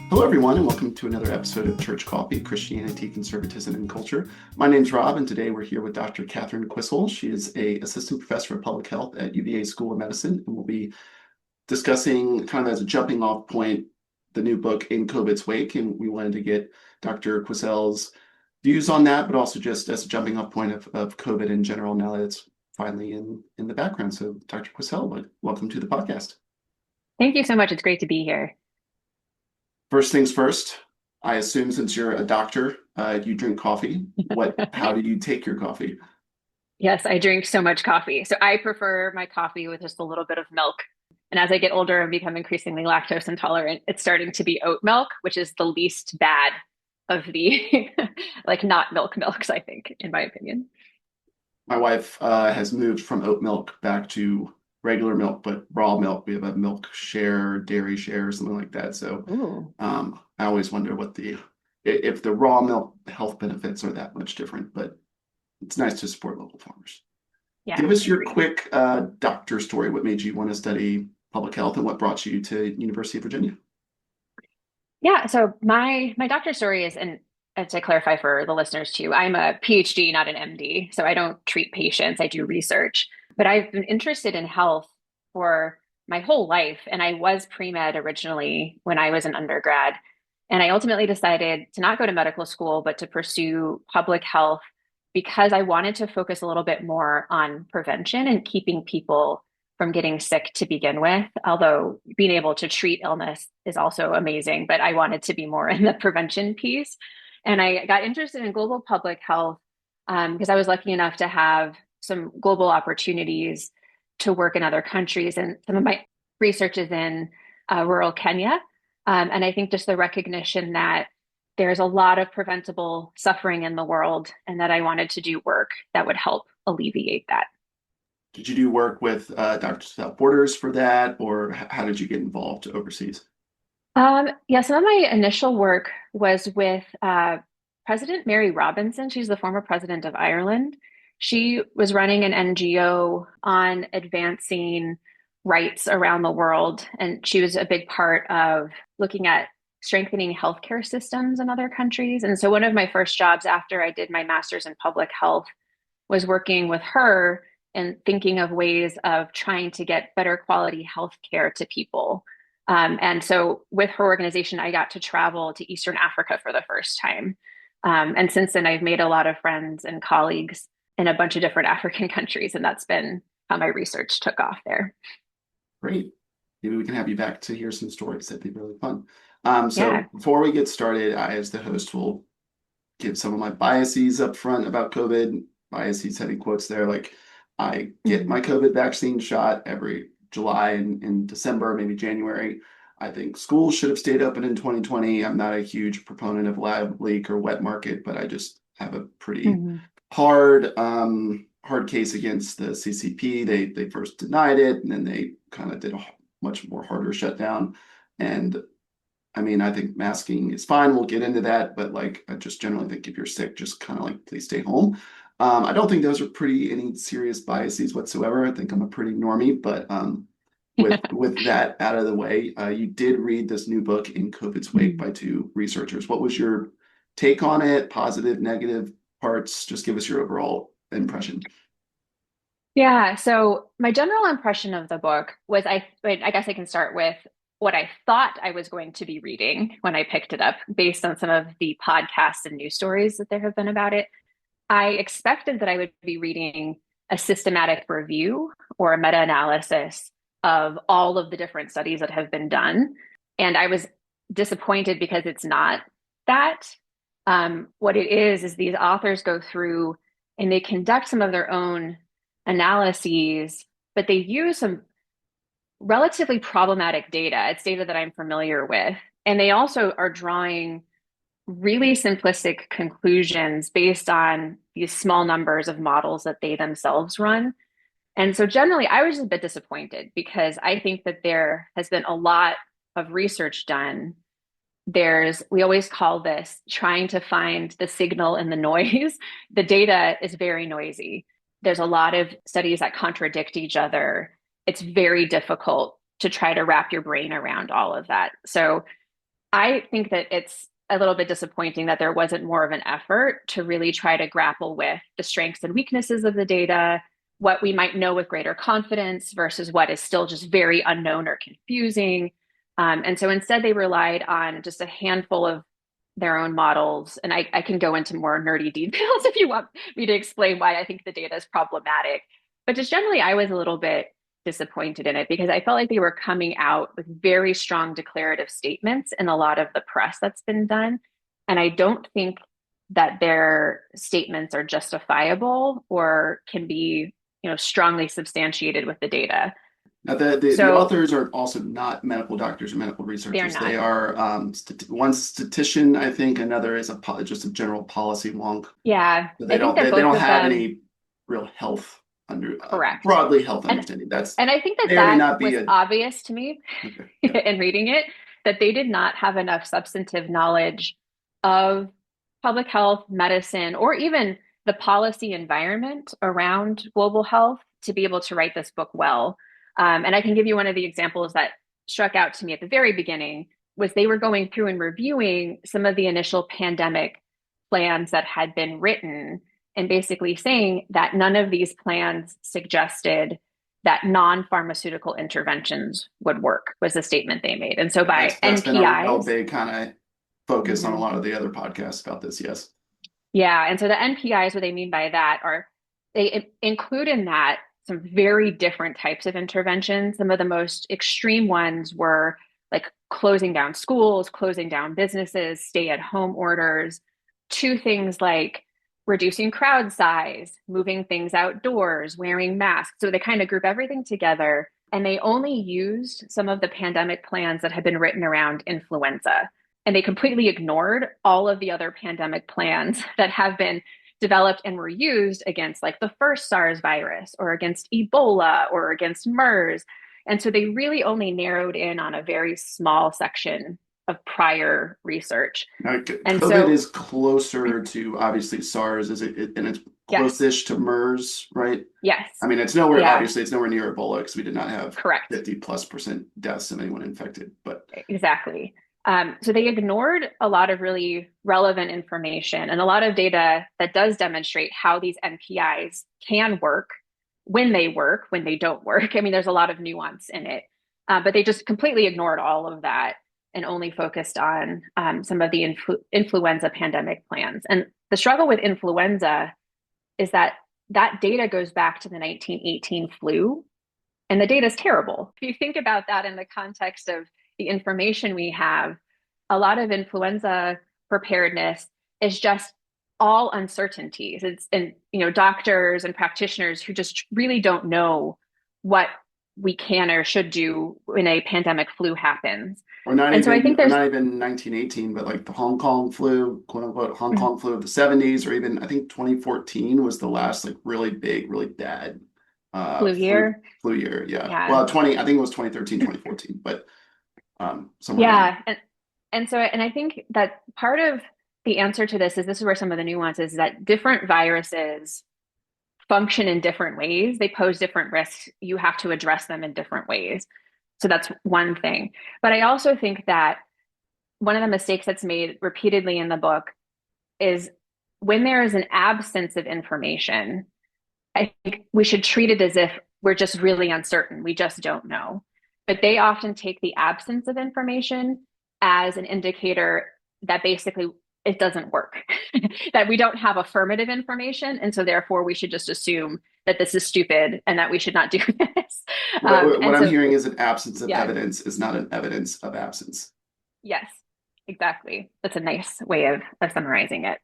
Hello, everyone, and welcome to another episode of Church Coffee, Christianity, Conservatism, and Culture. My name's Rob, and today we're here with Dr. Catherine Quissell. She is an assistant professor of public health at UVA School of Medicine, and we'll be discussing, kind of as a jumping off point, the new book, In COVID's Wake, and we wanted to get Dr. Quissell's views on that, but also just as a jumping off point of COVID in general, now that it's finally in the background. So, Dr. Quissell, welcome to the podcast. Thank you so much. It's great to be here. First things first, I assume since you're a doctor, you drink coffee. How do you take your coffee? Yes, I drink so much coffee. So I prefer my coffee with just a little bit of milk. And as I get older and become increasingly lactose intolerant, it's starting to be oat milk, which is the least bad of the like not milks, I think, in my opinion. My wife has moved from oat milk back to regular milk, but raw milk. We have a milk share, dairy share, something like that. So Ooh. I always wonder if the raw milk health benefits are that much different, but it's nice to support local farmers. Yeah. Give us your quick doctor story. What made you want to study public health and what brought you to University of Virginia? Yeah. So my doctor's story is, and to clarify for the listeners too, I'm a PhD, not an MD. So I don't treat patients, I do research. But I've been interested in health for my whole life. And I was pre-med originally when I was an undergrad. And I ultimately decided to not go to medical school, but to pursue public health because I wanted to focus a little bit more on prevention and keeping people from getting sick to begin with. Although being able to treat illness is also amazing, but I wanted to be more in the prevention piece. And I got interested in global public health because I was lucky enough to have some global opportunities to work in other countries. And some of my research is in rural Kenya. And I think just the recognition that there's a lot of preventable suffering in the world and that I wanted to do work that would help alleviate that. Did you do work with Doctors Without Borders for that, or how did you get involved overseas? Yeah, some of my initial work was with President Mary Robinson. She's the former president of Ireland. She was running an NGO on advancing rights around the world, and she was a big part of looking at strengthening healthcare systems in other countries. And so one of my first jobs after I did my master's in public health was working with her and thinking of ways of trying to get better quality healthcare to people. And so with her organization, I got to travel to Eastern Africa for the first time. And since then, I've made a lot of friends and colleagues in a bunch of different African countries, and that's been how my research took off there. Great. Maybe we can have you back to hear some stories. That'd be really fun. So Yeah. before we get started, I, as the host, will give some of my biases up front about COVID. Biases, having quotes there, like I get my COVID vaccine shot every July and December, maybe January. I think schools should have stayed open in 2020. I'm not a huge proponent of lab leak or wet market, but I just have a pretty Mhm. hard hard case against the CCP. They first denied it, and then they kind of did a much more harder shutdown. And I mean, I think masking is fine. We'll get into that, but like I just generally think if you're sick, just kind of like please stay home. I don't think those are any serious biases whatsoever. I think I'm a pretty normie, but with that out of the way, you did read this new book In COVID's Wake by two researchers. What was your take on it? Positive, negative parts? Just give us your overall impression. Yeah, so my general impression of the book was I guess I can start with what I thought I was going to be reading when I picked it up based on some of the podcasts and news stories that there have been about it. I expected that I would be reading a systematic review or a meta-analysis of all of the different studies that have been done. And I was disappointed because it's not that. What it is these authors go through and they conduct some of their own analyses, but they use some relatively problematic data. It's data that I'm familiar with. And they also are drawing really simplistic conclusions based on these small numbers of models that they themselves run. And so generally, I was just a bit disappointed because I think that there has been a lot of research done. We always call this trying to find the signal in the noise. The data is very noisy. There's a lot of studies that contradict each other. It's very difficult to try to wrap your brain around all of that. So I think that it's a little bit disappointing that there wasn't more of an effort to really try to grapple with the strengths and weaknesses of the data, what we might know with greater confidence versus what is still just very unknown or confusing. And so instead, they relied on just a handful of their own models. And I can go into more nerdy details if you want me to explain why I think the data is problematic. But just generally, I was a little bit disappointed in it because I felt like they were coming out with very strong declarative statements in a lot of the press that's been done. And I don't think that their statements are justifiable or can be, strongly substantiated with the data. Now, the So authors are also not medical doctors or medical they're researchers. They not. are one statistician, I think. Another is just a general policy wonk. Yeah, So I think that they both don't of have them any real health correct. broadly health And understanding. That's and I think that may or may that not be was a obvious to me okay. Yeah. in reading it, that they did not have enough substantive knowledge of public health, medicine, or even the policy environment around global health to be able to write this book well. And I can give you one of the examples that struck out to me at the very beginning was they were going through and reviewing some of the initial pandemic plans that had been written and basically saying that none of these plans suggested that non-pharmaceutical interventions would work was the statement they made. And so Yeah, by that's been a real NPIs, big kind of focus on a mhm, lot of the other podcasts about this. Yes. yeah, and so the NPIs, what they mean by that are they include in that some very different types of interventions. Some of the most extreme ones were like closing down schools, closing down businesses, stay-at-home orders, to things like reducing crowd size, moving things outdoors, wearing masks. So they kind of group everything together, and they only used some of the pandemic plans that had been written around influenza. And they completely ignored all of the other pandemic plans that have been developed and were used against like the first SARS virus or against Ebola or against MERS. And so they really only narrowed in on a very small section of prior research. Now, And COVID so, is closer to obviously SARS, and it's yes, close-ish to MERS, right? yes, I mean, it's nowhere, yeah, obviously, it's nowhere near Ebola because we did not have correct. 50+% deaths of anyone infected. But Exactly. So they ignored a lot of really relevant information and a lot of data that does demonstrate how these NPIs can work, when they don't work. I mean, there's a lot of nuance in it, but they just completely ignored all of that and only focused on some of the influenza pandemic plans. And the struggle with influenza is that that data goes back to the 1918 flu, and the data is terrible. If you think about that in the context of the information we have, a lot of influenza preparedness is just all uncertainties. It's and doctors and practitioners who just really don't know what we can or should do when a pandemic flu happens. And so I think or there's not even 1918, but like the Hong Kong flu, quote unquote, Hong mm, Kong flu of the 70s, or even I think 2014 was the last like really big, really bad flu year. flu year. Yeah. Yeah. Well, I think it was 2013, 2014, but somewhere around there. Yeah. And I think that part of the answer to this is where some of the nuances is that different viruses function in different ways. They pose different risks. You have to address them in different ways. So that's one thing. But I also think that one of the mistakes that's made repeatedly in the book is when there is an absence of information, I think we should treat it as if we're just really uncertain. We just don't know. But they often take the absence of information as an indicator that basically it doesn't work, that we don't have affirmative information. And so therefore we should just assume that this is stupid and that we should not do this. What And I'm so, hearing is an absence of yeah, evidence is not an evidence of absence. yes, exactly. That's a nice way of summarizing it.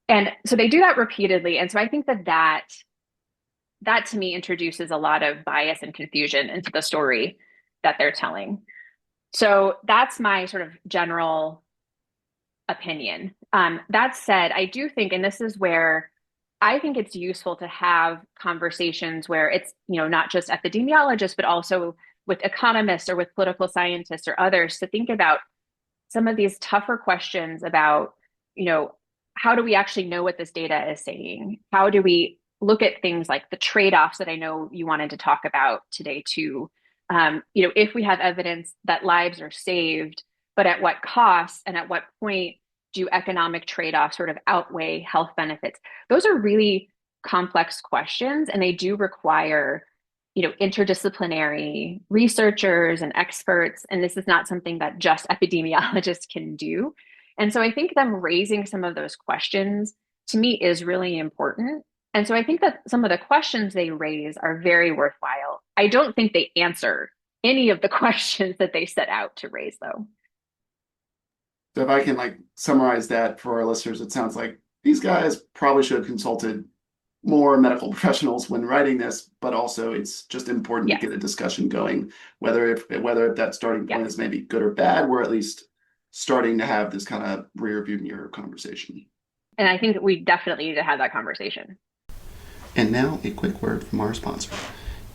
And so they do that repeatedly. And so I think that to me introduces a lot of bias and confusion into the story that they're telling. So that's my sort of general opinion. That said, I do think, and this is where I think it's useful to have conversations where it's, not just epidemiologists, but also with economists or with political scientists or others to think about some of these tougher questions about, you know, how do we actually know what this data is saying? How do we look at things like the trade-offs that I know you wanted to talk about today too? If we have evidence that lives are saved, but at what cost and at what point do economic trade-offs sort of outweigh health benefits? Those are really complex questions, and they do require, interdisciplinary researchers and experts. And this is not something that just epidemiologists can do. And so I think them raising some of those questions to me is really important. And so I think that some of the questions they raise are very worthwhile. I don't think they answer any of the questions that they set out to raise, though. So if I can like summarize that for our listeners, it sounds like these guys probably should have consulted more medical professionals when writing this, but also it's just important to Yes. get a discussion going, whether if that starting point Yes. is maybe good or bad, we're at least starting to have this kind of rear view mirror conversation. And I think we definitely need to have that conversation. And now a quick word from our sponsor.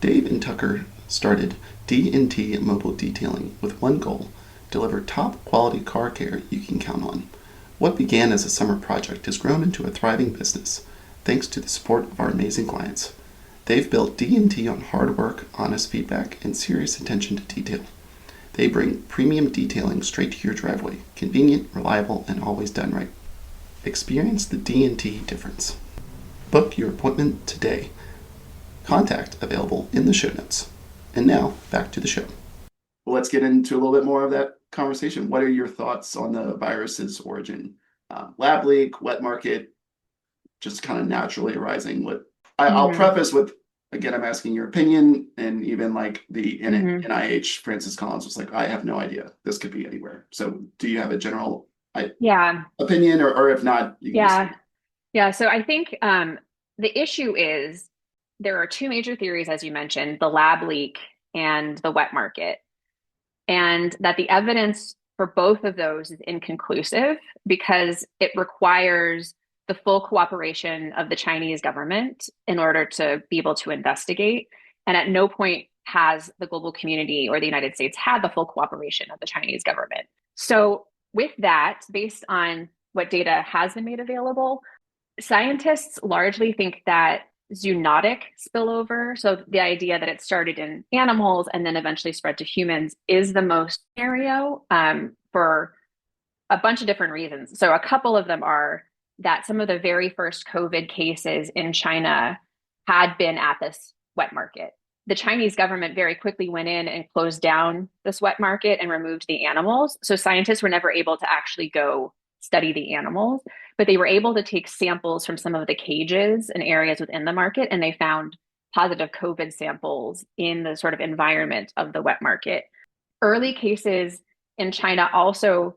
Dave and Tucker started D&T Mobile Detailing with one goal: deliver top quality car care you can count on. What began as a summer project has grown into a thriving business, thanks to the support of our amazing clients. They've built D&T on hard work, honest feedback, and serious attention to detail. They bring premium detailing straight to your driveway, convenient, reliable, and always done right. Experience the D&T difference. Book your appointment today. Contact available in the show notes. And now, back to the show. Well, let's get into a little bit more of that conversation. What are your thoughts on the virus's origin? Lab leak, wet market, just kind of naturally arising. I'll preface with, again, I'm asking your opinion, and even like the NIH, Francis Collins was like, I have no idea. This could be anywhere. So do you have a general opinion, or if not, you can So I think the issue is there are two major theories, as you mentioned, the lab leak and the wet market, and that the evidence for both of those is inconclusive because it requires the full cooperation of the Chinese government in order to be able to investigate. And at no point has the global community or the United States had the full cooperation of the Chinese government. So with that, based on what data has been made available, scientists largely think that zoonotic spillover, so the idea that it started in animals and then eventually spread to humans, is the most scenario for a bunch of different reasons. So a couple of them are that some of the very first COVID cases in China had been at this wet market. The Chinese government very quickly went in and closed down this wet market and removed the animals. So scientists were never able to actually go study the animals, but they were able to take samples from some of the cages and areas within the market, and they found positive COVID samples in the sort of environment of the wet market. Early cases in China also,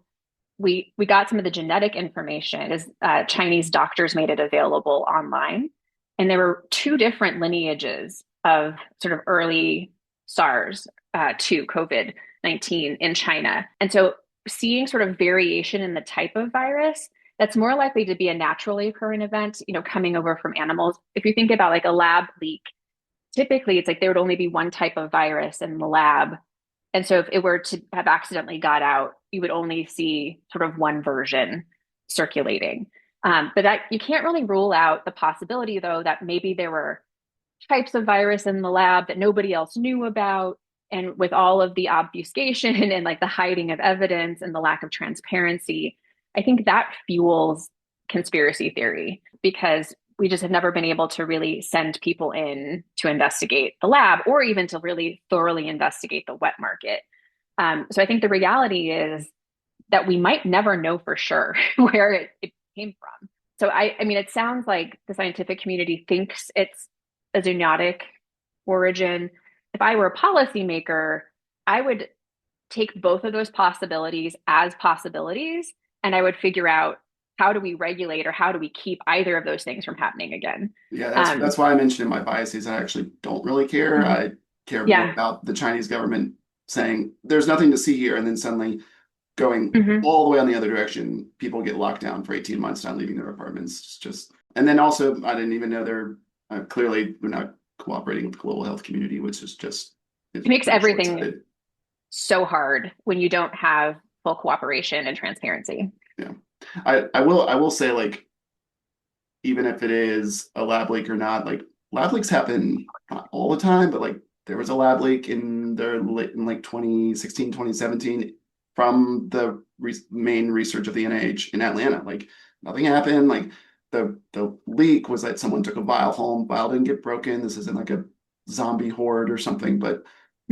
we got some of the genetic information as Chinese doctors made it available online. And there were two different lineages of sort of early SARS to COVID-19 in China. And so seeing sort of variation in the type of virus, that's more likely to be a naturally occurring event, coming over from animals. If you think about like a lab leak, typically it's like there would only be one type of virus in the lab. And so if it were to have accidentally got out, you would only see sort of one version circulating. But that you can't really rule out the possibility, though, that maybe there were types of virus in the lab that nobody else knew about. And with all of the obfuscation and like the hiding of evidence and the lack of transparency, I think that fuels conspiracy theory because we just have never been able to really send people in to investigate the lab or even to really thoroughly investigate the wet market. So I think the reality is that we might never know for sure where it came from. So I mean, it sounds like the scientific community thinks it's a zoonotic origin. If I were a policymaker, I would take both of those possibilities as possibilities, and I would figure out how do we regulate or how do we keep either of those things from happening again. Yeah, that's why I mentioned in my biases, I actually don't really care. I care more about the Chinese government saying there's nothing to see here, and then suddenly going all the way on the other direction. People get locked down for 18 months, not leaving their apartments. And then also, I didn't even know they're clearly we're not cooperating with the global health community, which is just it makes everything so hard when you don't have full cooperation and transparency. Yeah, I will say, like, even if it is a lab leak or not, like lab leaks happen not all the time, but like there was a lab leak in like 2016, 2017 from the main research of the NIH in Atlanta. Like nothing happened. Like the leak was that someone took a vial home. Vial didn't get broken. This isn't like a zombie horde or something, but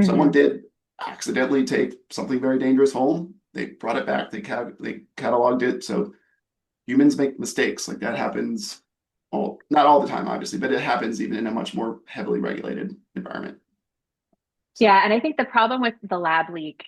someone Hmm. did accidentally take something very dangerous home. They brought it back. They cataloged it. So humans make mistakes. Like that happens all not all the time, obviously, but it happens even in a much more heavily regulated environment. So Yeah, and I think the problem with the lab leak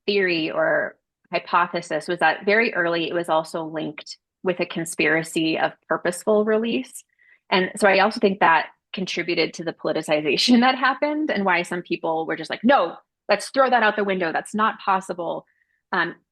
theory or hypothesis was that very early it was also linked with a conspiracy of purposeful release. And so I also think that contributed to the politicization that happened and why some people were just like, no, let's throw that out the window. That's not possible.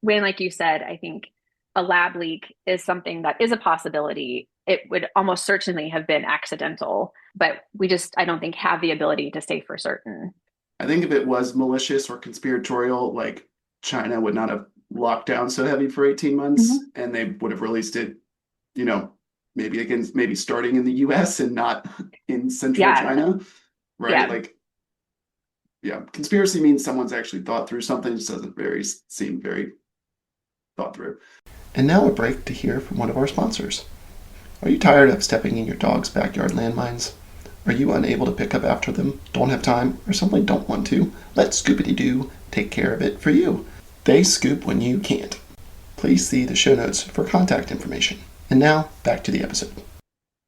When, like you said, I think a lab leak is something that is a possibility. It would almost certainly have been accidental, but we just, I don't think, have the ability to say for certain. I think if it was malicious or conspiratorial, like China would not have locked down so heavy for 18 months Mhm. and they would have released it, you know, maybe starting in the US and not in central Yeah, China, right? yeah. Like, yeah, conspiracy means someone's actually thought through something. It just doesn't seem very thought through. And now a break to hear from one of our sponsors. Are you tired of stepping in your dog's backyard landmines? Are you unable to pick up after them, don't have time, or simply don't want to? Let Scoopity Doo take care of it for you. They scoop when you can't. Please see the show notes for contact information. And now, back to the episode.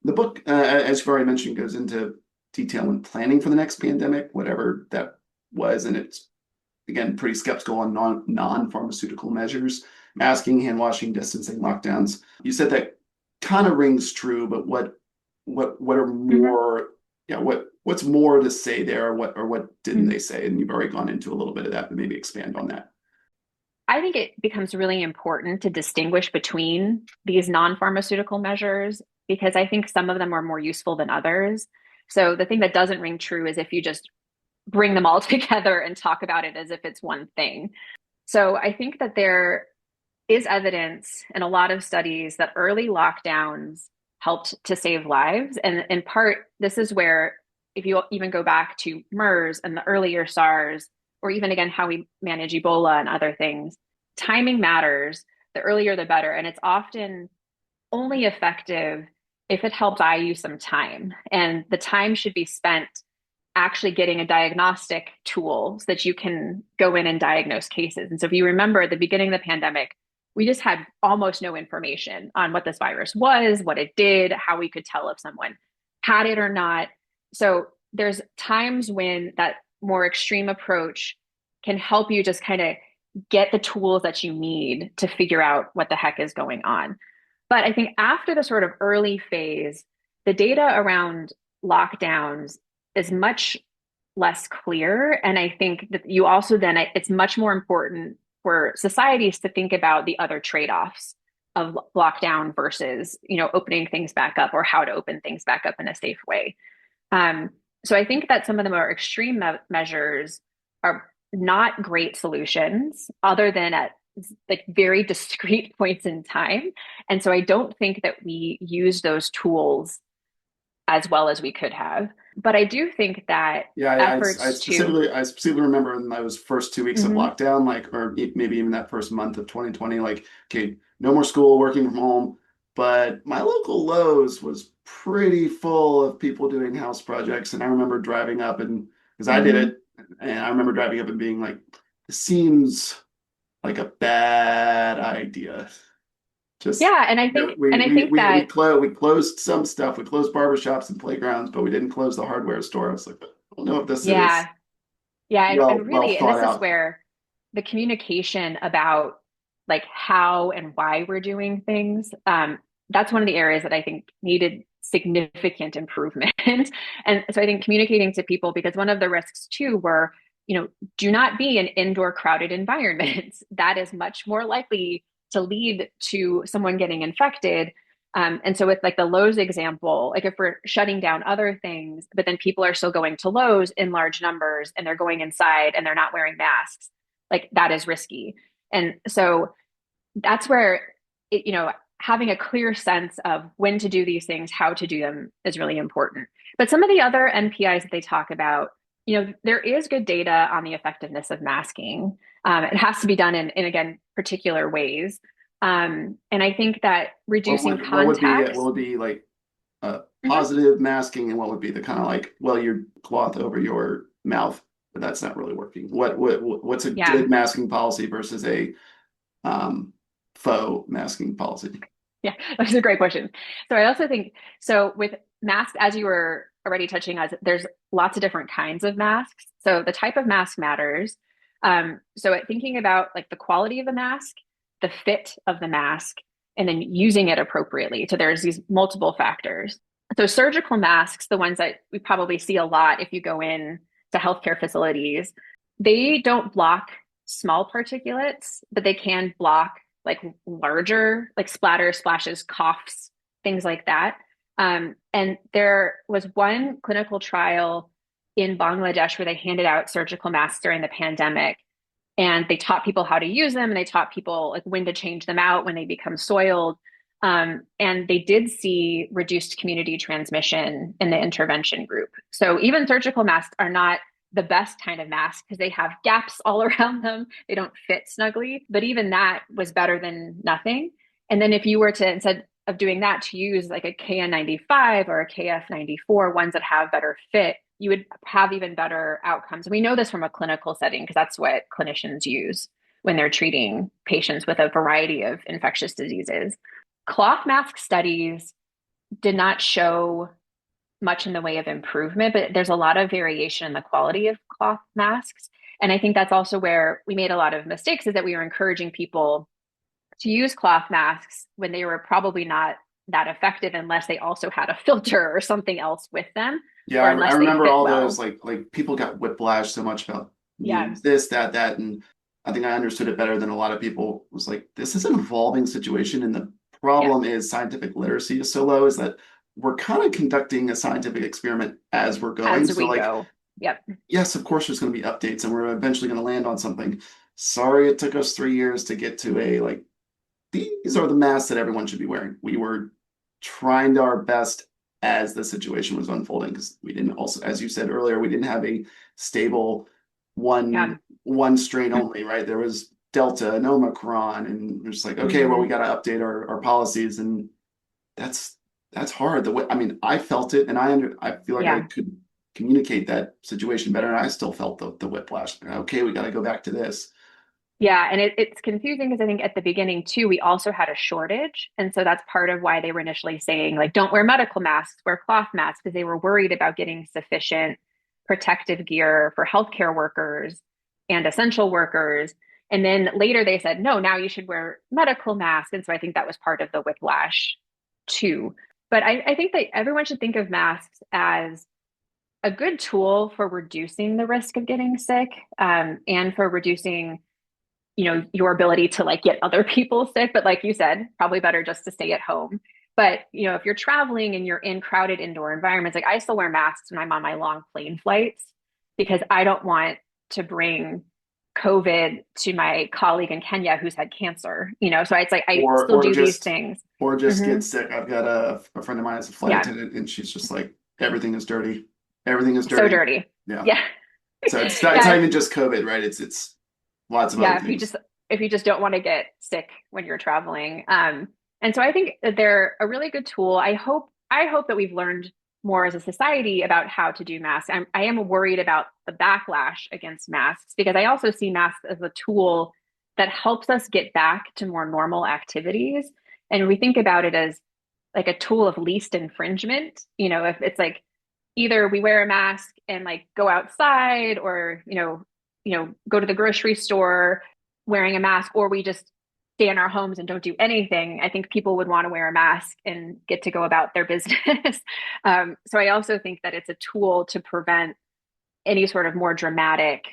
The book, as you've already mentioned, goes into detail in planning for the next pandemic, whatever that was, and it's again pretty skeptical on non-pharmaceutical measures, masking, hand washing, distancing, lockdowns. You said that kind of rings true, but what are Mhm. more, yeah, what's more to say there? What didn't Mhm. they say? And you've already gone into a little bit of that, but maybe expand on that. I think it becomes really important to distinguish between these non-pharmaceutical measures because I think some of them are more useful than others. So the thing that doesn't ring true is if you just bring them all together and talk about it as if it's one thing. So I think that there is evidence in a lot of studies that early lockdowns helped to save lives. And in part, this is where, if you even go back to MERS and the earlier SARS, or even again, how we manage Ebola and other things, timing matters. The earlier, the better. And it's often only effective if it helps buy you some time. And the time should be spent actually getting a diagnostic tool so that you can go in and diagnose cases. And so if you remember at the beginning of the pandemic, we just had almost no information on what this virus was, what it did, how we could tell if someone had it or not. So there's times when that more extreme approach can help you just kind of get the tools that you need to figure out what the heck is going on. But I think after the sort of early phase, the data around lockdowns is much less clear. And I think that you also then, it's much more important for societies to think about the other trade-offs of lockdown versus, opening things back up or how to open things back up in a safe way. Um, so I think that some of the more extreme measures are not great solutions other than at like very discrete points in time. And so I don't think that we use those tools as well as we could have. But I do think that Yeah, efforts to, I specifically remember in those first 2 weeks of Mhm. lockdown, like, or maybe even that first month of 2020, like, okay, no more school, working from home. But my local Lowe's was pretty full of people doing house projects. And I remember driving up and because I did Mhm. it, and I remember driving up and being like, this seems like a bad idea. Just Yeah, and I think and I think that we closed some stuff. We closed barbershops and playgrounds, but we didn't close the hardware store. I was like, I don't know if this is yeah, yeah, and well really, and thought this is out. where the communication about like how and why we're doing things, that's one of the areas that I think needed significant improvement. And so I think communicating to people, because one of the risks too were, do not be in indoor crowded environments. That is much more likely to lead to someone getting infected. And so with like the Lowe's example, like if we're shutting down other things, but then people are still going to Lowe's in large numbers and they're going inside and they're not wearing masks, like that is risky. And so that's where having a clear sense of when to do these things, how to do them is really important. But some of the other NPIs that they talk about, there is good data on the effectiveness of masking. It has to be done in again, particular ways. And I think that reducing What contacts. would be like Mhm. positive masking, and what would be the kind of like, well, your cloth over your mouth, but that's not really working. What's a Yeah. good masking policy versus a um, faux masking policy? Yeah, that's a great question. So I also think so with masks, as you were already touching on, there's lots of different kinds of masks. So the type of mask matters. So thinking about like the quality of the mask, the fit of the mask, and then using it appropriately. So there's these multiple factors. So surgical masks, the ones that we probably see a lot if you go in to healthcare facilities, they don't block small particulates, but they can block like larger, like splatters, splashes, coughs, things like that. And there was one clinical trial in Bangladesh where they handed out surgical masks during the pandemic. And they taught people how to use them and they taught people like when to change them out when they become soiled. And they did see reduced community transmission in the intervention group. So even surgical masks are not the best kind of mask because they have gaps all around them. They don't fit snugly, but even that was better than nothing. And then if you were to, instead of doing that, to use like a KN95 or a KF94, ones that have better fit, you would have even better outcomes. We know this from a clinical setting because that's what clinicians use when they're treating patients with a variety of infectious diseases. Cloth mask studies did not show much in the way of improvement, but there's a lot of variation in the quality of cloth masks. And I think that's also where we made a lot of mistakes is that we were encouraging people to use cloth masks when they were probably not that effective unless they also had a filter or something else with them, Yeah, or I unless they remember fit all those well. like people got whiplash so much about Yeah. needing this, that, and I think I understood it better than a lot of people. Was like, this is an evolving situation, and the Yeah. problem is scientific literacy is so low, is that we're kind of conducting a scientific experiment as we're going. As So we like, go. Yep. yes, of course there's going to be updates, and we're eventually going to land on something. Sorry, it took us 3 years to get to a like these are the masks that everyone should be wearing. We were trying to our best as the situation was unfolding because we didn't also, as you said earlier, we didn't have a stable one Yeah. one strain only, right? There was Delta and Omicron, and we're just like, okay, well, we Mm-hmm. got to update our policies, and that's that's hard. The way, I mean, I felt it, and I feel like I Yeah. could communicate that situation better, and I still felt the whiplash. Okay, we got to go back to this. Yeah, and it's confusing because I think at the beginning too, we also had a shortage. And so that's part of why they were initially saying, like, don't wear medical masks, wear cloth masks, because they were worried about getting sufficient protective gear for healthcare workers and essential workers. And then later they said, no, now you should wear medical masks. And so I think that was part of the whiplash too. But I think that everyone should think of masks as a good tool for reducing the risk of getting sick, and for reducing your ability to like get other people sick. But like you said, probably better just to stay at home. But if you're traveling and you're in crowded indoor environments, like I still wear masks when I'm on my long plane flights because I don't want to bring COVID to my colleague in Kenya who's had cancer. So it's like I or still or do these just things. or just Hmm. get sick. I've got a friend of mine as a flight Yeah, attendant, and she's just like, everything is dirty. Everything is so dirty. dirty. Yeah. Yeah. So it's not Yeah, even just COVID, right? It's lots of other yeah, things. if you just don't want to get sick when you're traveling. And so I think that they're a really good tool. I hope that we've learned more as a society about how to do masks. I am worried about the backlash against masks because I also see masks as a tool that helps us get back to more normal activities. And we think about it as like a tool of least infringement. If it's like either we wear a mask and like go outside or go to the grocery store wearing a mask, or we just stay in our homes and don't do anything. I think people would want to wear a mask and get to go about their business. So I also think that it's a tool to prevent any sort of more dramatic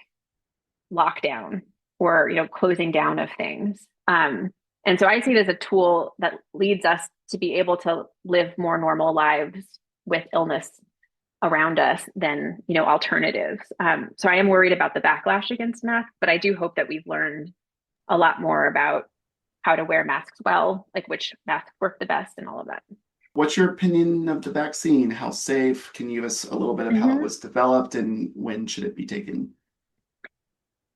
lockdown or closing down of things. And so I see it as a tool that leads us to be able to live more normal lives with illness around us than alternatives. So I am worried about the backlash against masks, but I do hope that we've learned a lot more about how to wear masks well, like which masks work the best and all of that. What's your opinion of the vaccine? How safe? Can you give us a little bit of how it Hmm. was developed and when should it be taken?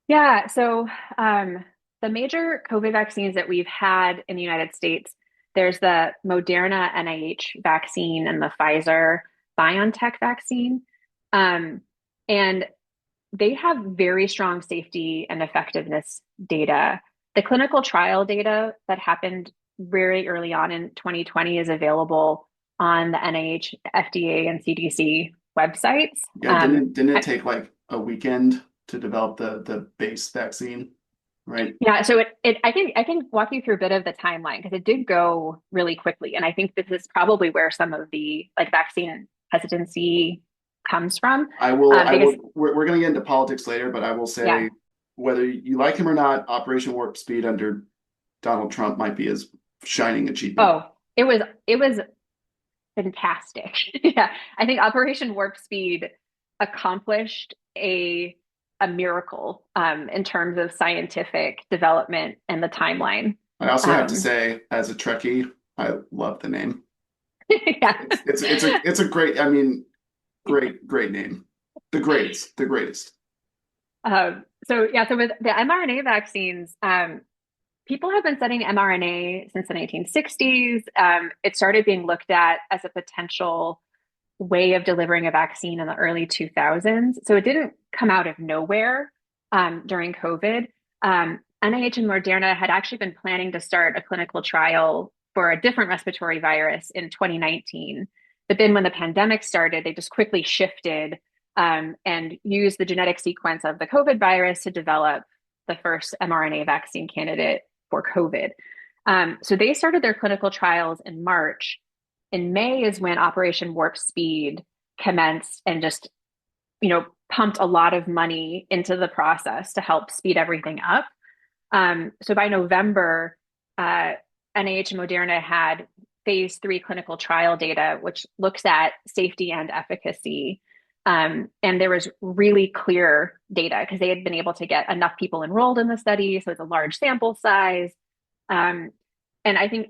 Yeah, so the major COVID vaccines that we've had in the United States, there's the Moderna NIH vaccine and the Pfizer BioNTech vaccine. Um, and they have very strong safety and effectiveness data. The clinical trial data that happened very early on in 2020 is available on the NIH, FDA, and CDC websites. Yeah, didn't it take like a weekend to develop the base vaccine, right? Yeah, so I can walk you through a bit of the timeline because it did go really quickly, and I think this is probably where some of the like vaccine hesitancy comes from. I Because will, we're going to get into politics later, but I will yeah, say whether you like him or not, Operation Warp Speed under Donald Trump might be his shining achievement. oh, it was fantastic. Yeah, I think Operation Warp Speed accomplished a miracle in terms of scientific development and the timeline. I also have to Um, say, as a Trekkie, I love the name. yeah. It's a great, I mean, great name. The greatest. So yeah, so with the mRNA vaccines, people have been studying mRNA since the 1960s. It started being looked at as a potential way of delivering a vaccine in the early 2000s. So it didn't come out of nowhere during COVID. NIH and Moderna had actually been planning to start a clinical trial for a different respiratory virus in 2019. But then when the pandemic started, they just quickly shifted and used the genetic sequence of the COVID virus to develop the first mRNA vaccine candidate for COVID. So they started their clinical trials in March. In May is when Operation Warp Speed commenced and just, pumped a lot of money into the process to help speed everything up. So by November, NIH and Moderna had phase 3 clinical trial data, which looks at safety and efficacy. And there was really clear data because they had been able to get enough people enrolled in the study. So it's a large sample size. Um, and I think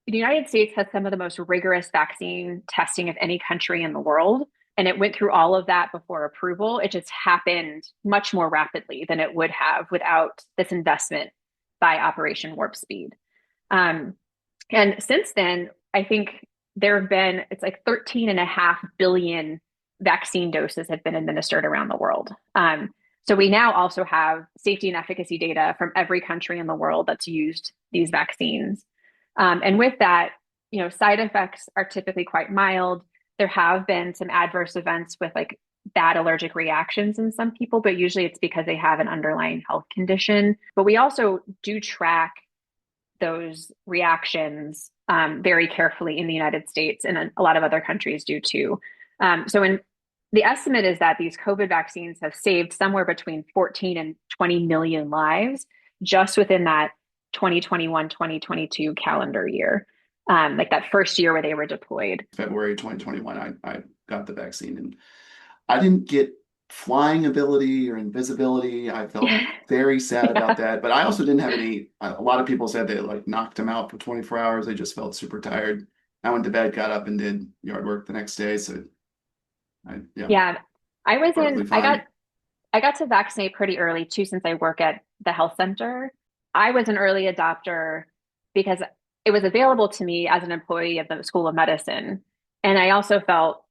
the United States has some of the most rigorous vaccine testing of any country in the world. And it went through all of that before approval. It just happened much more rapidly than it would have without this investment by Operation Warp Speed. Um, and since then, I think there have been, it's like 13.5 billion vaccine doses have been administered around the world. So we now also have safety and efficacy data from every country in the world that's used these vaccines. And with that, side effects are typically quite mild. There have been some adverse events with like bad allergic reactions in some people, but usually it's because they have an underlying health condition. But we also do track those reactions very carefully in the United States, and a lot of other countries do too. So in the estimate is that these COVID vaccines have saved somewhere between 14 and 20 million lives just within that 2021, 2022 calendar year, like that first year where they were deployed. February 2021, I got the vaccine and I didn't get flying ability or invisibility. I felt Yeah. very sad about Yeah. that, but I also didn't have any. A lot of people said they like knocked them out for 24 hours. They just felt super tired. I went to bed, got up, and did yard work the next day. So yeah, Yeah. I was in, perfectly fine. I got to vaccinate pretty early too, since I work at the health center. I was an early adopter because it was available to me as an employee of the School of Medicine. And I also felt,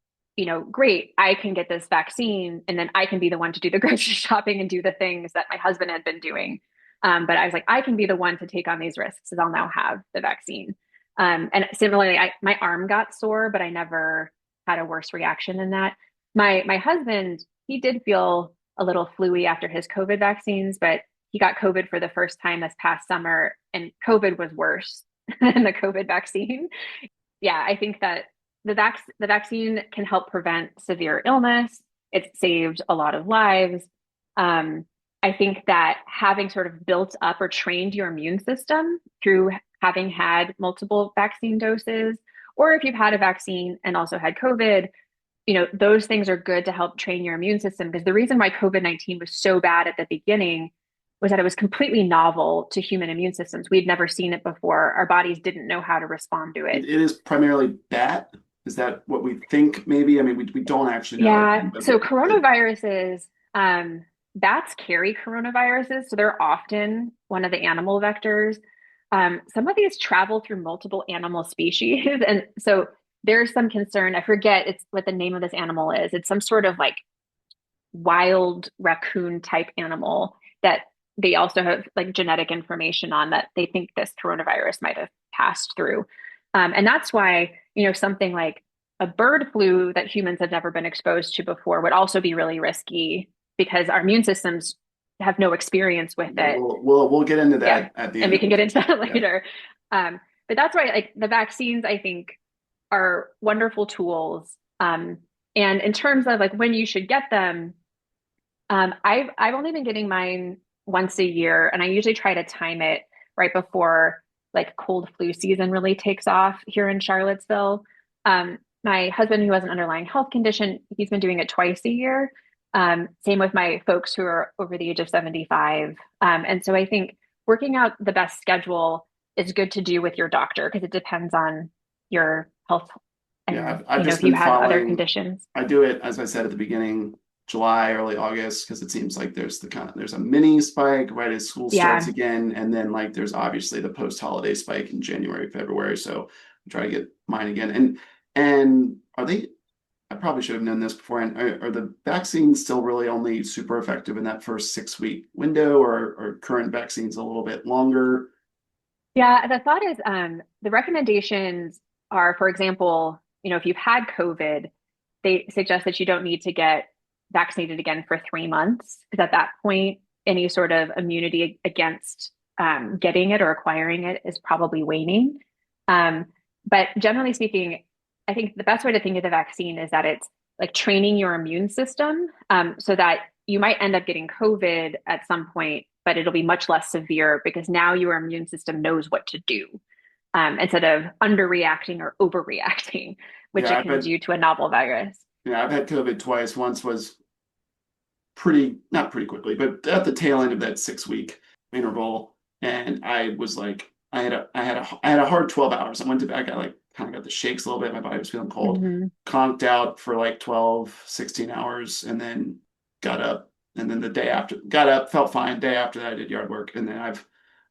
great, I can get this vaccine and then I can be the one to do the grocery shopping and do the things that my husband had been doing. But I was like, I can be the one to take on these risks as I'll now have the vaccine. And similarly, my arm got sore, but I never had a worse reaction than that. My husband, he did feel a little fluey after his COVID vaccines, but he got COVID for the first time this past summer, and COVID was worse than the COVID vaccine. Yeah, I think that the vaccine can help prevent severe illness. It's saved a lot of lives. I think that having sort of built up or trained your immune system through having had multiple vaccine doses, or if you've had a vaccine and also had COVID, those things are good to help train your immune system. Because the reason why COVID-19 was so bad at the beginning was that it was completely novel to human immune systems. We'd never seen it before. Our bodies didn't know how to respond to it. It is primarily bat. Is that what we think? Maybe. I mean, we don't actually know. Yeah. Again, but So coronaviruses, bats carry coronaviruses. So they're often one of the animal vectors. Some of these travel through multiple animal species. And so there's some concern. I forget it's what the name of this animal is. It's some sort of like wild raccoon type animal that they also have like genetic information on that they think this coronavirus might have passed through. And that's why, something like a bird flu that humans have never been exposed to before would also be really risky because our immune systems have no experience with yeah, it. we'll get into Yeah. that at the And end we of can the get into that yeah. later. But that's why like the vaccines, I think, are wonderful tools. And in terms of like when you should get them, I've only been getting mine once a year, and I usually try to time it right before like cold flu season really takes off here in Charlottesville. My husband, who has an underlying health condition, he's been doing it twice a year. Same with my folks who are over the age of 75. And so I think working out the best schedule is good to do with your doctor because it depends on your health Yeah, and, I've just if you been have other following. conditions. I do it as I said at the beginning, July, early August, because it seems like there's a mini spike right as school starts Yeah. again, and then like there's obviously the post-holiday spike in January, February. So I try to get mine again. And are they? I probably should have known this beforehand. Are the vaccines still really only super effective in that first 6 week window, or are current vaccines a little bit longer? Yeah, the thought is the recommendations are, for example, if you've had COVID, they suggest that you don't need to get vaccinated again for 3 months because at that point, any sort of immunity against getting it or acquiring it is probably waning. Um, but generally speaking, I think the best way to think of the vaccine is that it's like training your immune system so that you might end up getting COVID at some point, but it'll be much less severe because now your immune system knows what to do instead of underreacting or overreacting, which Yeah, it I can bet. do to a novel virus. Yeah, I've had COVID twice. Once was not pretty quickly, but at the tail end of that 6 week interval. And I was like, I had a hard 12 hours. I went to bed, I got like kind of got the shakes a little bit. My body was feeling cold, Mm-hmm. conked out for like 12, 16 hours, and then got up. And then the day after, got up, felt fine. Day after that, I did yard work. And then I've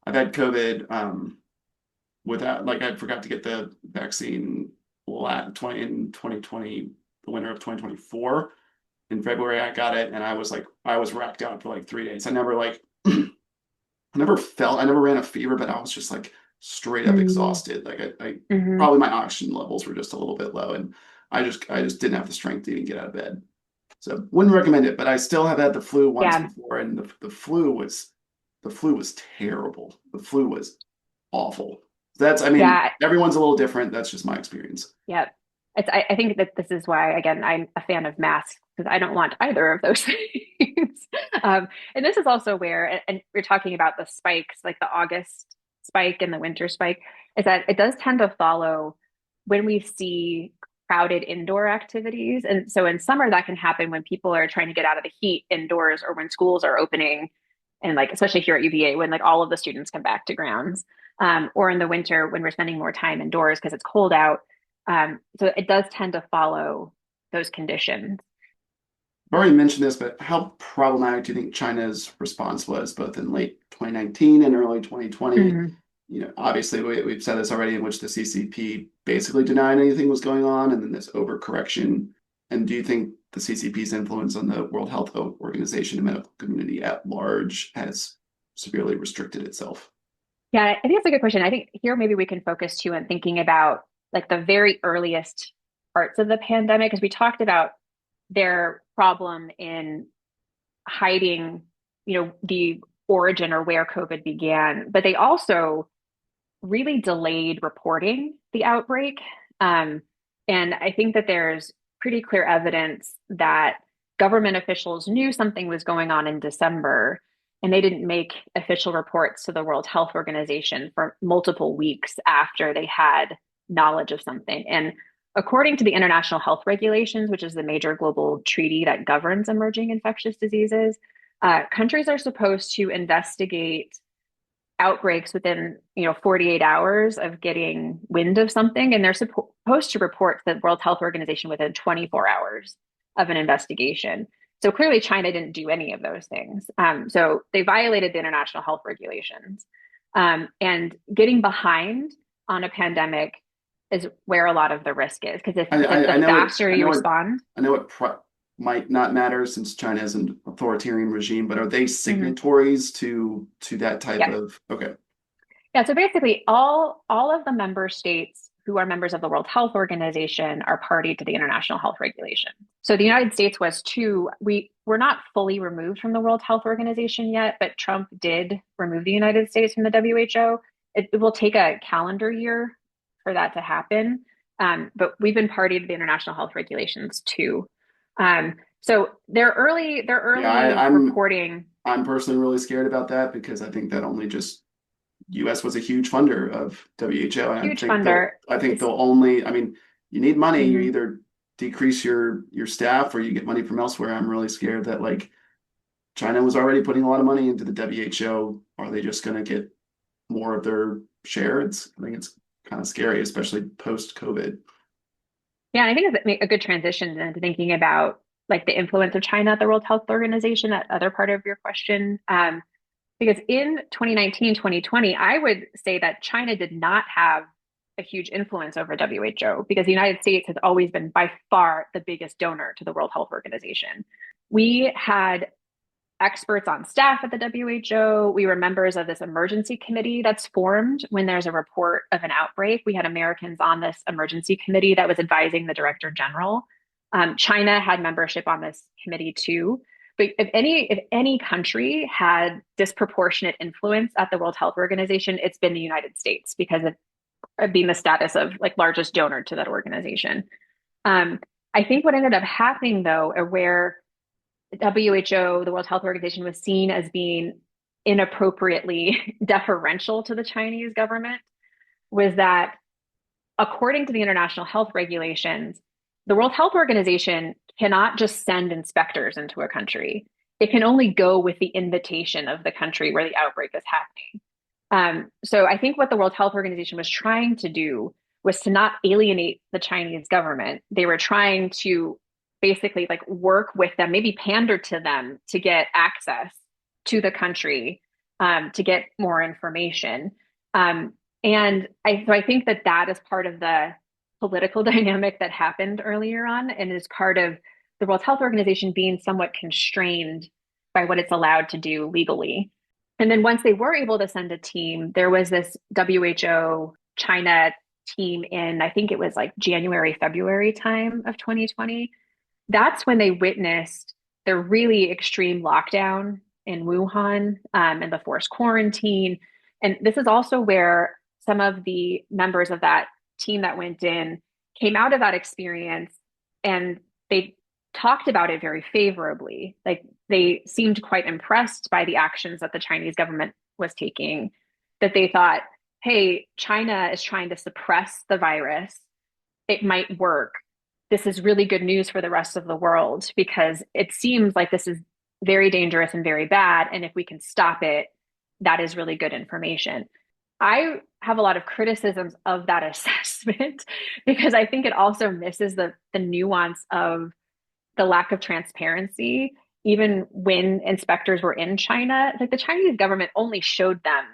had COVID without, like, I forgot to get the vaccine in 2020, the winter of 2024. In February, I got it, and I was racked out for like 3 days. I never like, I never ran a fever, but I was just like straight up exhausted. Like I Mm-hmm. probably my oxygen levels were just a little bit low, and I just didn't have the strength to even get out of bed. So wouldn't recommend it. But I still have had the flu once Yeah. before, and the flu was terrible. The flu was awful. That's, I mean, Yeah. everyone's a little different. That's just my experience. Yeah. I think that this is why, again, I'm a fan of masks because I don't want either of those things. And this is also where, and we're talking about the spikes, like the August spike and the winter spike, is that it does tend to follow when we see crowded indoor activities. And so in summer, that can happen when people are trying to get out of the heat indoors or when schools are opening. And like, especially here at UVA, when like all of the students come back to grounds, or in the winter when we're spending more time indoors because it's cold out. So it does tend to follow those conditions. I've already mentioned this, but how problematic do you think China's response was, both in late 2019 and early 2020? Mhm. Obviously, we've said this already, in which the CCP basically denied anything was going on, and then this overcorrection. And do you think the CCP's influence on the World Health Organization and medical community at large has severely restricted itself? Yeah, I think that's a good question. I think here maybe we can focus too on thinking about like the very earliest parts of the pandemic, because we talked about their problem in hiding, the origin or where COVID began, but they also really delayed reporting the outbreak. Um, and I think that there's pretty clear evidence that government officials knew something was going on in December, and they didn't make official reports to the World Health Organization for multiple weeks after they had knowledge of something. And according to the International Health Regulations, which is the major global treaty that governs emerging infectious diseases, Countries are supposed to investigate outbreaks within 48 hours of getting wind of something, and they're supposed to report to the World Health Organization within 24 hours of an investigation. So clearly China didn't do any of those things. So they violated the international health regulations. And getting behind on a pandemic is where a lot of the risk is, because if I the know it. faster you respond. I know it might not matter since China is an authoritarian regime, but are they Mhm. signatories to that type Yes. of? Okay. Yeah, so basically all of the member states who are members of the World Health Organization are party to the international health regulation. So the United States was too. We're not fully removed from the World Health Organization yet, but Trump did remove the United States from the WHO. It will take a calendar year for that to happen. But we've been party to the international health regulations too. So they're Yeah, early reporting. I'm personally really scared about that because I think that only just US was a huge funder of WHO, and Huge funder. I think It's they'll only, I mean, you need money, you mhm. either decrease your staff or you get money from elsewhere. I'm really scared that like China was already putting a lot of money into the WHO. Are they just going to get more of their share? I think it's kind of scary, especially post COVID. Yeah, I think it's a good transition into thinking about like the influence of China at the World Health Organization, that other part of your question. Because in 2019, 2020, I would say that China did not have a huge influence over WHO because the United States has always been by far the biggest donor to the World Health Organization. We had experts on staff at the WHO. We were members of this emergency committee that's formed when there's a report of an outbreak. We had Americans on this emergency committee that was advising the director general. China had membership on this committee too. But if any country had disproportionate influence at the World Health Organization, it's been the United States because of being the status of like largest donor to that organization. Um, I think what ended up happening though, or where WHO, the World Health Organization, was seen as being inappropriately deferential to the Chinese government was that, according to the international health regulations, the World Health Organization cannot just send inspectors into a country. It can only go with the invitation of the country where the outbreak is happening. So I think what the World Health Organization was trying to do was to not alienate the Chinese government. They were trying to basically like work with them, maybe pander to them to get access to the country, to get more information. So I think that that is part of the political dynamic that happened earlier on, and is part of the World Health Organization being somewhat constrained by what it's allowed to do legally. And then once they were able to send a team, there was this WHO China team in, I think it was like January, February time of 2020. That's when they witnessed the really extreme lockdown in Wuhan, and the forced quarantine. And this is also where some of the members of that team that went in came out of that experience, and they talked about it very favorably. Like they seemed quite impressed by the actions that the Chinese government was taking, that they thought, hey, China is trying to suppress the virus. It might work. This is really good news for the rest of the world because it seems like this is very dangerous and very bad. And if we can stop it, that is really good information. I have a lot of criticisms of that assessment because I think it also misses the nuance of the lack of transparency. Even when inspectors were in China, like the Chinese government only showed them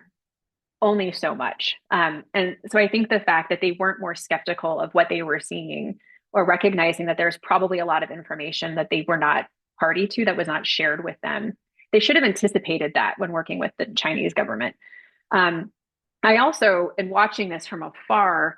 only so much. And so I think the fact that they weren't more skeptical of what they were seeing, or recognizing that there's probably a lot of information that they were not party to, that was not shared with them. They should have anticipated that when working with the Chinese government. Um, I also, in watching this from afar,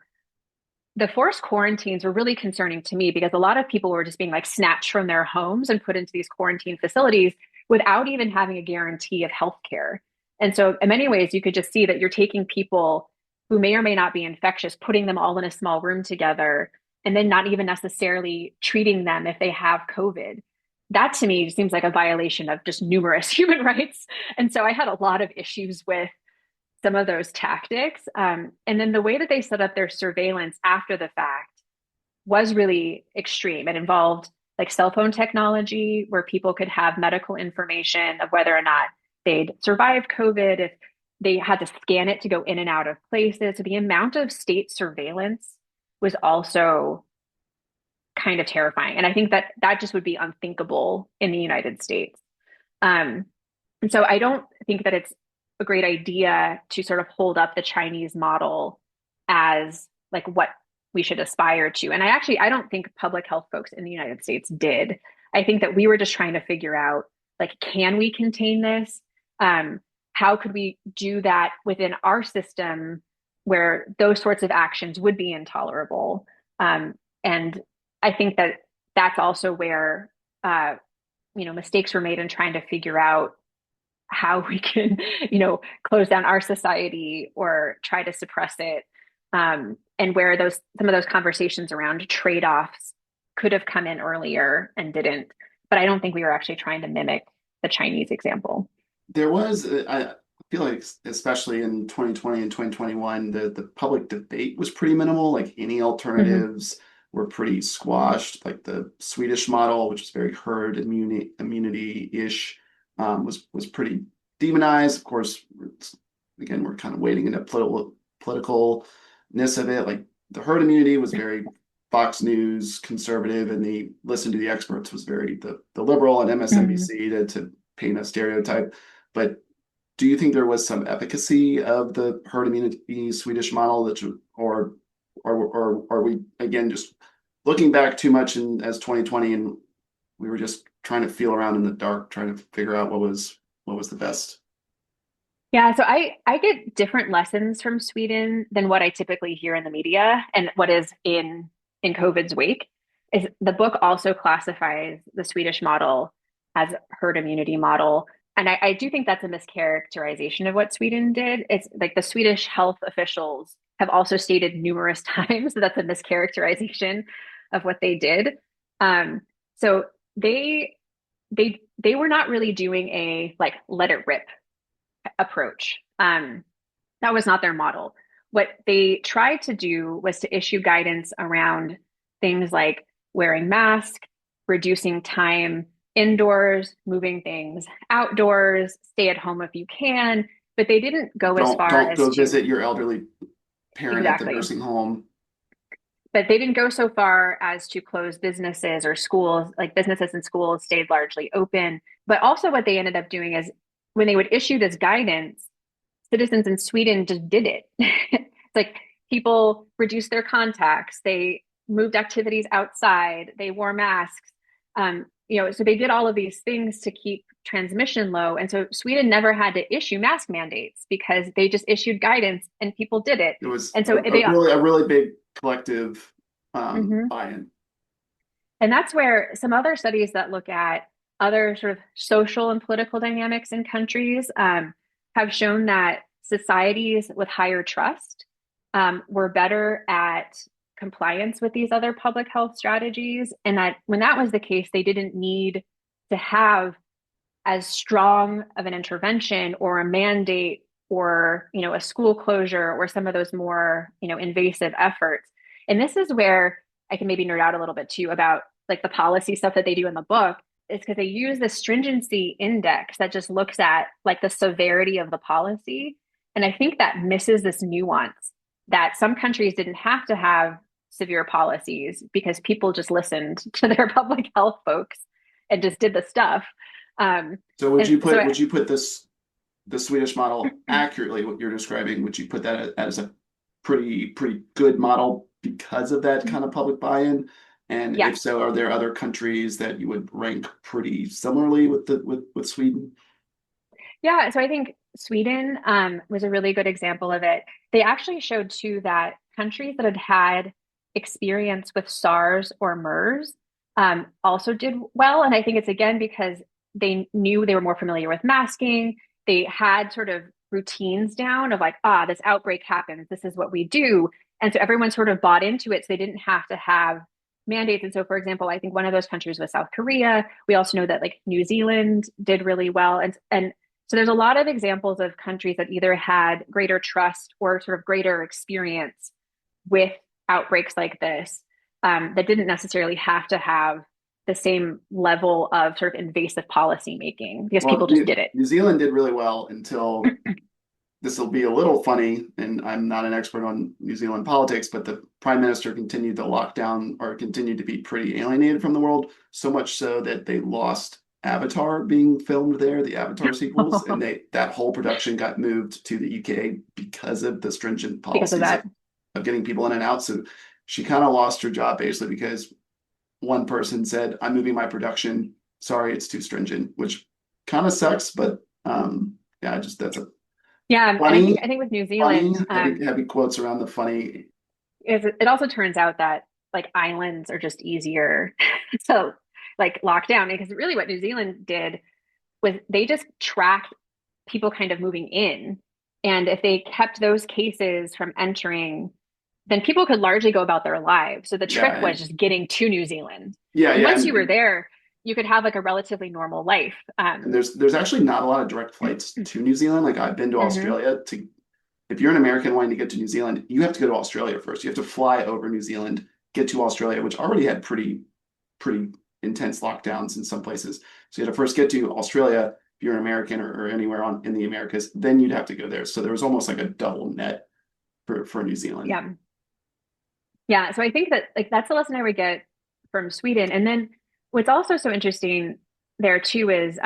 the forced quarantines were really concerning to me because a lot of people were just being like snatched from their homes and put into these quarantine facilities without even having a guarantee of health care. And so, in many ways, you could just see that you're taking people who may or may not be infectious, putting them all in a small room together, and then not even necessarily treating them if they have COVID. That to me seems like a violation of just numerous human rights. And so I had a lot of issues with some of those tactics. And then the way that they set up their surveillance after the fact was really extreme. It involved like cell phone technology where people could have medical information of whether or not they'd survived COVID, if they had to scan it to go in and out of places. So the amount of state surveillance was also kind of terrifying. And I think that that just would be unthinkable in the United States. Um, and so I don't think that it's a great idea to sort of hold up the Chinese model as like what we should aspire to. And I don't think public health folks in the United States did. I think that we were just trying to figure out like, can we contain this? How could we do that within our system where those sorts of actions would be intolerable? And I think that that's also where mistakes were made in trying to figure out how we can, close down our society or try to suppress it. And where some of those conversations around trade-offs could have come in earlier and didn't. But I don't think we were actually trying to mimic the Chinese example. There was, I feel like, especially in 2020 and 2021, the public debate was pretty minimal. Like any Mm-hmm. alternatives were pretty squashed. Like the Swedish model, which was very herd immunity-ish, was pretty demonized. Of course, again, we're kind of wading into politicalness of it. Like the herd immunity was very Fox News conservative, and the listen to the experts was very the liberal and Mm-hmm. MSNBC to paint a stereotype. But do you think there was some efficacy of the herd immunity Swedish model that or are we again just looking back too much as 2020 and we were just trying to feel around in the dark, trying to figure out what was the best? Yeah, so I get different lessons from Sweden than what I typically hear in the media and what is in COVID's wake. Is the book also classifies the Swedish model as herd immunity model. And I do think that's a mischaracterization of what Sweden did. It's like the Swedish health officials have also stated numerous times that that's a mischaracterization of what they did. So they were not really doing a like let it rip approach. That was not their model. What they tried to do was to issue guidance around things like wearing masks, reducing time indoors, moving things outdoors, stay at home if you can, but they didn't go as far Don't as go to visit your elderly parent at the exactly. nursing home. But they didn't go so far as to close businesses or schools, like businesses and schools stayed largely open. But also, what they ended up doing is when they would issue this guidance, citizens in Sweden just did it. It's like people reduced their contacts, they moved activities outside, they wore masks. So they did all of these things to keep transmission low. And so Sweden never had to issue mask mandates because they just issued guidance and people did it. It was And so they, a really big collective Mhm. buy-in. And that's where some other studies that look at other sort of social and political dynamics in countries have shown that societies with higher trust were better at compliance with these other public health strategies. And that when that was the case, they didn't need to have as strong of an intervention or a mandate or a school closure or some of those more invasive efforts. And this is where I can maybe nerd out a little bit too about like the policy stuff that they do in the book. It's because they use the stringency index that just looks at like the severity of the policy. And I think that misses this nuance that some countries didn't have to have severe policies because people just listened to their public health folks and just did the stuff. So And so would you put the Swedish model accurately what you're describing? Would you put that as a pretty good model because of that kind of public buy-in? And if yes. so, are there other countries that you would rank pretty similarly with Sweden? Yeah, so I think Sweden was a really good example of it. They actually showed too that countries that had had experience with SARS or MERS also did well. And I think it's again because they knew they were more familiar with masking. They had sort of routines down of like, this outbreak happens. This is what we do. And so everyone sort of bought into it. So they didn't have to have mandates. And so, for example, I think one of those countries was South Korea. We also know that like New Zealand did really well. And so there's a lot of examples of countries that either had greater trust or sort of greater experience with outbreaks like this that didn't necessarily have to have the same level of sort of invasive policy making because Well, people just did it. New Zealand did really well until this will be a little funny, and I'm not an expert on New Zealand politics, but the prime minister continued to lock down or continued to be pretty alienated from the world, so much so that they lost Avatar being filmed there, the Avatar sequels, and that whole production got moved to the UK because of the stringent Because of policies that. of getting people in and out. So she kind of lost her job basically because one person said, "I'm moving my production. Sorry, it's too stringent," which kind of sucks, but yeah, just that's a Yeah, and funny, I think with New funny, Zealand, heavy quotes around the funny. it also turns out that like islands are just easier to like lock down because really what New Zealand did was they just tracked people kind of moving in. And if they kept those cases from entering, then people could largely go about their lives. So the Yeah, trick was just getting to New Zealand. yeah, And yeah, once you were there, you could have like a relatively normal life. and there's actually not a lot of direct flights to New Zealand. Like I've been to Mhm. Australia to if you're an American wanting to get to New Zealand, you have to go to Australia first. You have to fly over New Zealand, get to Australia, which already had pretty intense lockdowns in some places. So you had to first get to Australia if you're an American or anywhere in the Americas, then you'd have to go there. So there was almost like a double net for New Zealand. Yeah. Yeah. So I think that like that's the lesson I would get from Sweden. And then what's also so interesting there too is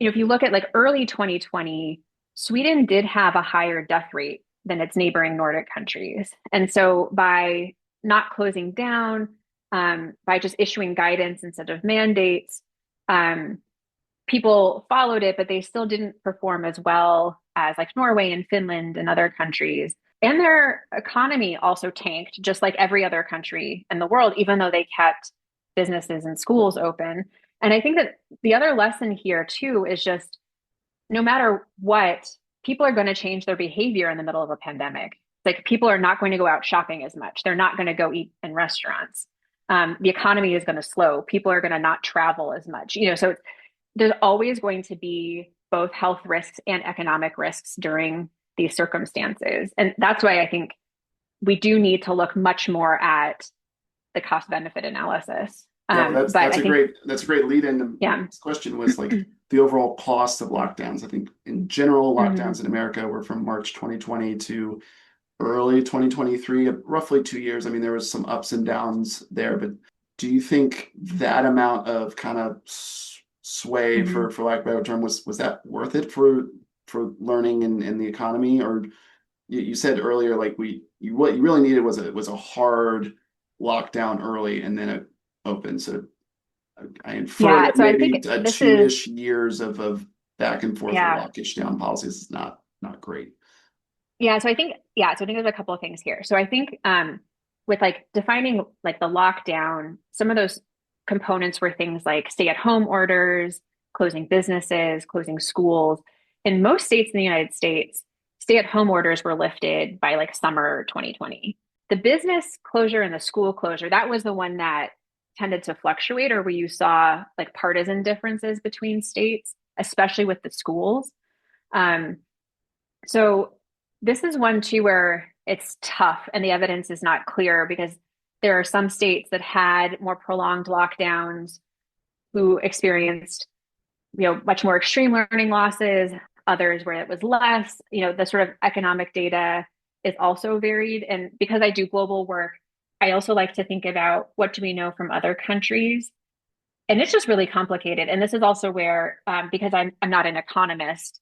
if you look at like early 2020, Sweden did have a higher death rate than its neighboring Nordic countries. And so by not closing down, by just issuing guidance instead of mandates, um, people followed it, but they still didn't perform as well as like Norway and Finland and other countries. And their economy also tanked, just like every other country in the world, even though they kept businesses and schools open. And I think that the other lesson here too is just no matter what, people are going to change their behavior in the middle of a pandemic. Like people are not going to go out shopping as much. They're not going to go eat in restaurants. The economy is going to slow. People are going to not travel as much. So there's always going to be both health risks and economic risks during these circumstances. And that's why I think we do need to look much more at the cost benefit analysis. Yeah, well, But I think, that's a great lead into my yeah. next question was like the overall cost of lockdowns. I think in general, Mhm. lockdowns in America were from March 2020 to early 2023, roughly 2 years. I mean, there was some ups and downs there, but do you think that amount of kind of sway, Mhm. for lack of a better term, was that worth it for learning in the economy? Or you said earlier, like what you really needed was a hard lockdown early and then it opened. So I infer Yeah. that So I maybe think a this is, two-ish years of back and forth or yeah. lockish down policies is not great. So I think there's a couple of things here. So I think with like defining like the lockdown, some of those components were things like stay-at-home orders, closing businesses, closing schools. In most states in the United States, stay-at-home orders were lifted by like summer 2020. The business closure and the school closure, that was the one that tended to fluctuate or where you saw like partisan differences between states, especially with the schools. Um, so this is one too where it's tough and the evidence is not clear because there are some states that had more prolonged lockdowns who experienced, much more extreme learning losses, others where it was less. The sort of economic data is also varied. And because I do global work, I also like to think about what do we know from other countries. And it's just really complicated. And this is also where, because I'm not an economist,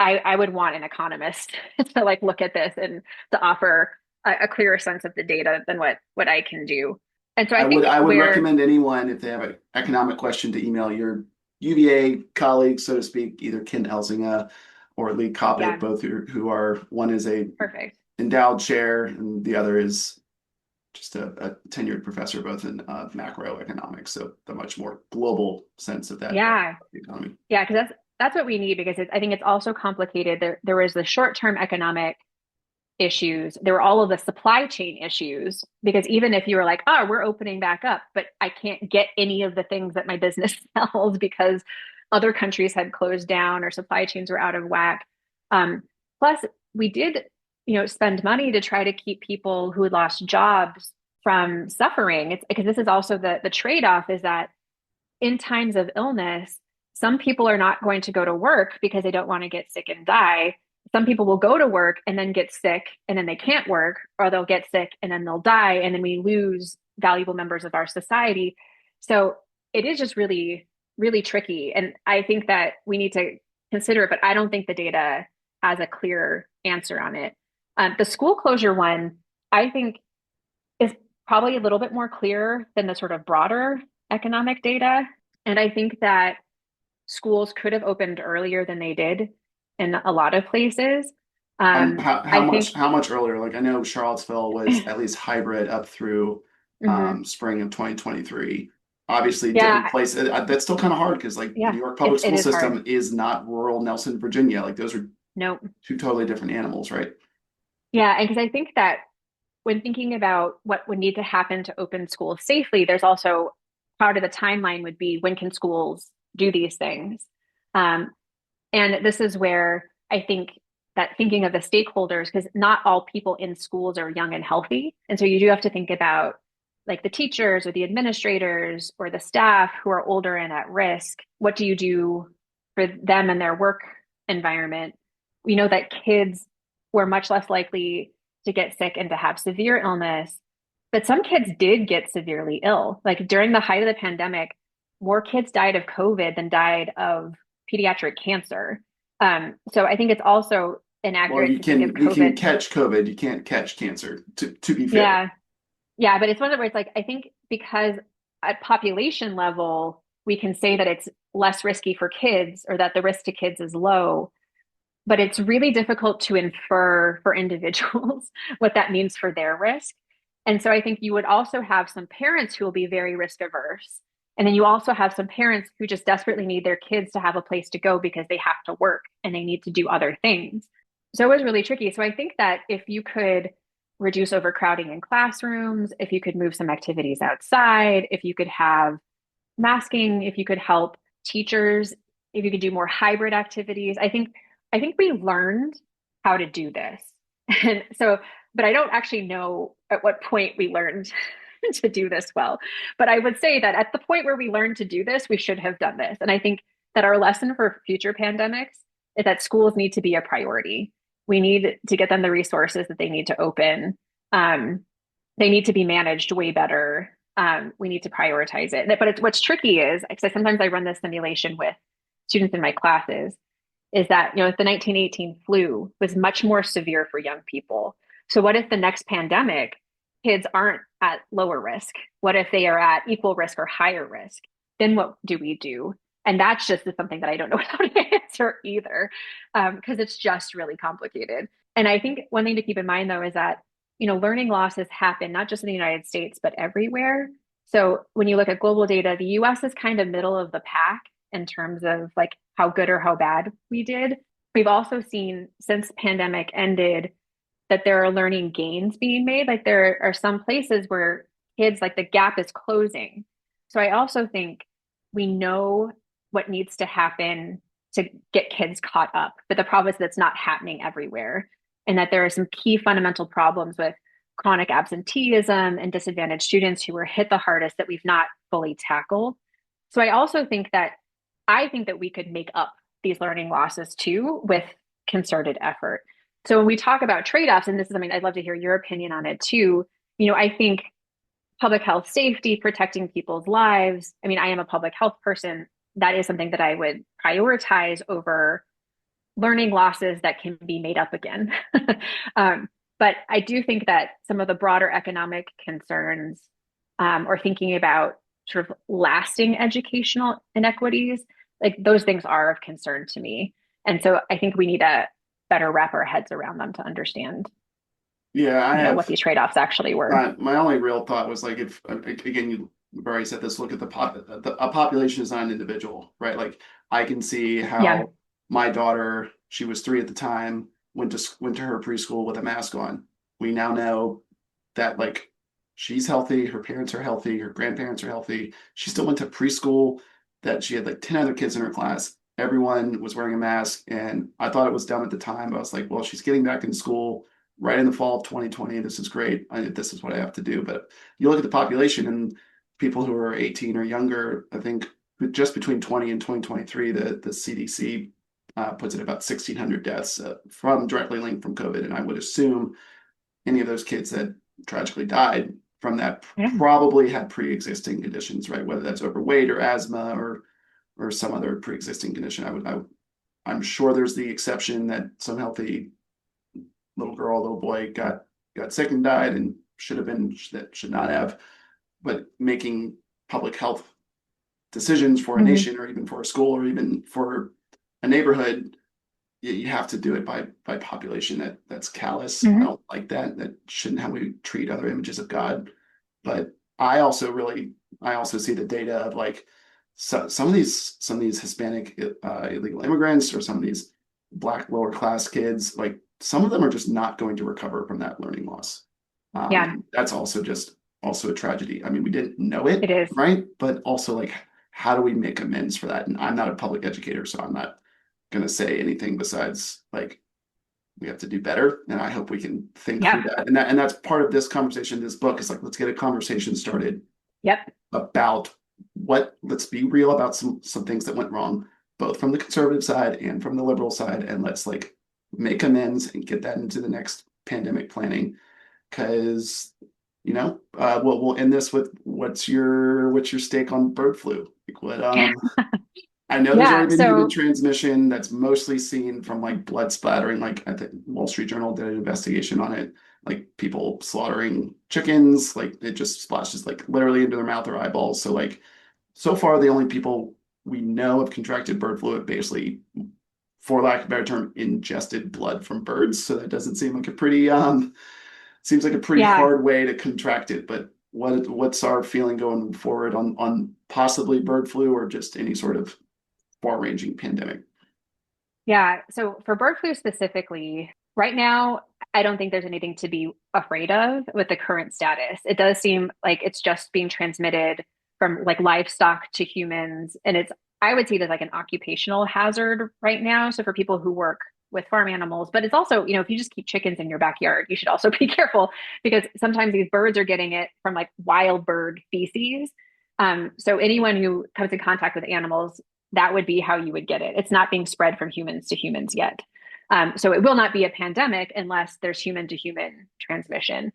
I would want an economist to like look at this and to offer a clearer sense of the data than what I can do. And so I think I would where, recommend anyone if they have an economic question to email your UVA colleagues, so to speak, either Ken Elzinga or Lee Kopic, yeah, both who are one is a perfect. endowed chair and the other is just a tenured professor, both in macroeconomics, so the much more global sense of that Yeah, economy. yeah, because that's what we need because I think it's also complicated. There was the short-term economic issues. There were all of the supply chain issues because even if you were like, oh, we're opening back up, but I can't get any of the things that my business sells because other countries had closed down or supply chains were out of whack. Plus, we did, spend money to try to keep people who had lost jobs from suffering. It's because this is also the trade-off is that in times of illness, some people are not going to go to work because they don't want to get sick and die. Some people will go to work and then get sick and then they can't work, or they'll get sick and then they'll die. And then we lose valuable members of our society. So it is just really, really tricky. And I think that we need to consider it, but I don't think the data has a clear answer on it. The school closure one, I think, is probably a little bit more clear than the sort of broader economic data. And I think that schools could have opened earlier than they did in a lot of places. How I think, much earlier? Like I know Charlottesville was at least hybrid up through mhm. spring of 2023. Obviously, different Yeah, places. That's still kind of hard because like the yeah, New York public it school is hard. system is not rural Nelson, Virginia. Like those are No, two totally different animals, right? yeah, and because I think that when thinking about what would need to happen to open schools safely, there's also part of the timeline would be when can schools do these things? Um, and this is where I think that thinking of the stakeholders, because not all people in schools are young and healthy. And so you do have to think about like the teachers or the administrators or the staff who are older and at risk. What do you do for them and their work environment? We know that kids were much less likely to get sick and to have severe illness, but some kids did get severely ill. Like during the height of the pandemic, more kids died of COVID than died of pediatric cancer. So I think it's also Well, inaccurate to think of you can COVID. catch COVID, you can't catch cancer. To be fair, Yeah, yeah, but it's one of the where it's like I think because at population level, we can say that it's less risky for kids or that the risk to kids is low, but it's really difficult to infer for individuals what that means for their risk. And so I think you would also have some parents who will be very risk averse. And then you also have some parents who just desperately need their kids to have a place to go because they have to work and they need to do other things. So it was really tricky. So I think that if you could reduce overcrowding in classrooms, if you could move some activities outside, if you could have masking, if you could help teachers, if you could do more hybrid activities, I think we learned how to do this. And so, but I don't actually know at what point we learned to do this well. But I would say that at the point where we learned to do this, we should have done this. And I think that our lesson for future pandemics is that schools need to be a priority. We need to get them the resources that they need to open. Um, they need to be managed way better. We need to prioritize it. But what's tricky is because sometimes I run this simulation with students in my classes is that the 1918 flu was much more severe for young people. So what if the next pandemic kids aren't at lower risk? What if they are at equal risk or higher risk? Then what do we do? And that's just something that I don't know how to answer either, because it's just really complicated. And I think one thing to keep in mind though is that learning losses happen not just in the United States but everywhere. So when you look at global data, the US is kind of middle of the pack in terms of like how good or how bad we did. We've also seen since pandemic ended that there are learning gains being made. Like there are some places where kids like the gap is closing. So I also think we know what needs to happen to get kids caught up. But the problem is that's not happening everywhere. And that there are some key fundamental problems with chronic absenteeism and disadvantaged students who were hit the hardest that we've not fully tackled. So I think that we could make up these learning losses too with concerted effort. So when we talk about trade-offs, and this is, I mean, I'd love to hear your opinion on it too. I think public health safety, protecting people's lives. I mean, I am a public health person. That is something that I would prioritize over learning losses that can be made up again. But I do think that some of the broader economic concerns, or thinking about sort of lasting educational inequities, like those things are of concern to me. And so I think we need to better wrap our heads around them to understand, yeah, I what have these trade-offs actually were. my only real thought was like if again you've already said this, look at a population is not an individual, right? Like I can see Yeah. how my daughter, she was 3 at the time, went to her preschool with a mask on. We now know that like she's healthy, her parents are healthy, her grandparents are healthy. She still went to preschool that she had like 10 other kids in her class. Everyone was wearing a mask, and I thought it was dumb at the time. I was like, well, she's getting back in school. right in the fall of 2020. This is great. This is what I have to do. But you look at the population and people who are 18 or younger, I think just between 20 and 2023, the CDC puts it about 1,600 deaths from directly linked from COVID. And I would assume any of those kids that tragically died from that Yeah. probably had pre-existing conditions, right? Whether that's overweight or asthma or some other pre-existing condition. I'm sure there's the exception that some healthy little girl, little boy got sick and died and should not have. But making public health decisions for a Mhm. nation or even for a school or even for a neighborhood, you have to do it by population. That's callous. I Mhm. don't like that. That shouldn't how we treat other images of God. But I also see the data of like some of these Hispanic illegal immigrants or some of these Black lower class kids, like some of them are just not going to recover from that learning loss. Yeah, And that's also a tragedy. I mean, we didn't know it, it is. right? But also like, how do we make amends for that? And I'm not a public educator, so I'm not going to say anything besides like we have to do better. And I hope we can think through Yeah. that. And that's part of this conversation. This book is like, let's get a conversation started Yep. about let's be real about some things that went wrong, both from the conservative side and from the liberal side. And let's like make amends and get that into the next pandemic planning. Cause we'll end this with what's your stake on bird flu? Like I know there's Yeah. already been human So transmission that's mostly seen from like blood splattering. Like I think Wall Street Journal did an investigation on it, like people slaughtering chickens, like it just splashes like literally into their mouth or eyeballs. So like so far the only people we know have contracted bird flu have basically, for lack of a better term, ingested blood from birds. So that doesn't seem like a pretty seems like a pretty yeah. hard way to contract it. But what's our feeling going forward on possibly bird flu or just any sort of far-ranging pandemic? Yeah. So for bird flu specifically, right now, I don't think there's anything to be afraid of with the current status. It does seem like it's just being transmitted from like livestock to humans. And I would see it as like an occupational hazard right now. So for people who work with farm animals, but it's also, if you just keep chickens in your backyard, you should also be careful because sometimes these birds are getting it from like wild bird feces. So anyone who comes in contact with animals, that would be how you would get it. It's not being spread from humans to humans yet. So it will not be a pandemic unless there's human to human transmission.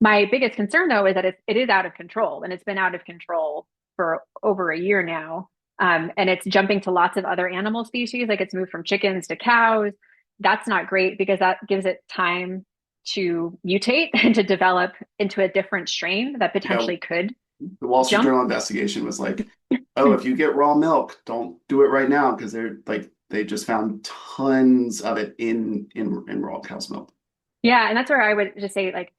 My biggest concern, though, is that it is out of control, and it's been out of control for over a year now. And it's jumping to lots of other animal species, like it's moved from chickens to cows. That's not great because that gives it time to mutate and to develop into a different strain that Yeah, potentially could the Wall Street jump. Journal investigation was like, oh, if you get raw milk, don't do it right now because they just found tons of it in raw cow's milk. Yeah, and that's where I would just say, like,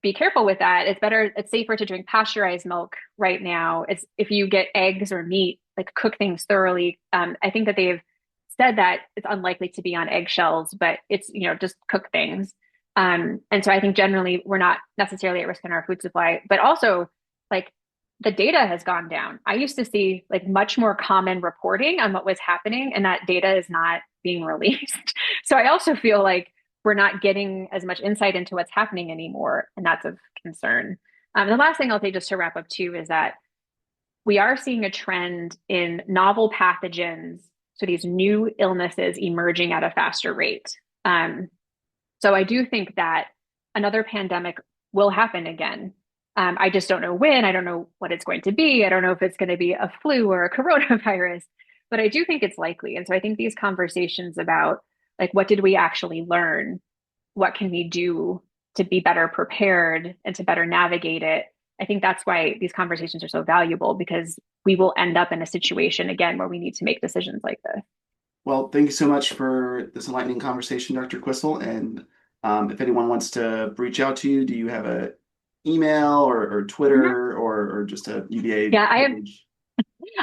be careful with that. It's safer to drink pasteurized milk right now. It's if you get eggs or meat, like cook things thoroughly. I think that they've said that it's unlikely to be on eggshells, but it's, just cook things. And so I think generally we're not necessarily at risk in our food supply, but also like the data has gone down. I used to see like much more common reporting on what was happening, and that data is not being released. So I also feel like we're not getting as much insight into what's happening anymore, and that's of concern. The last thing I'll say just to wrap up too is that we are seeing a trend in novel pathogens, so these new illnesses emerging at a faster rate. So I do think that another pandemic will happen again. I just don't know when. I don't know what it's going to be. I don't know if it's going to be a flu or a coronavirus, but I do think it's likely. And so I think these conversations about like what did we actually learn? What can we do to be better prepared and to better navigate it? I think that's why these conversations are so valuable because we will end up in a situation again where we need to make decisions like this. Well, thank you so much for this enlightening conversation, Dr. Quissell. And if anyone wants to reach out to you, do you have a email or Mhm. Twitter or just a UVA Yeah, page?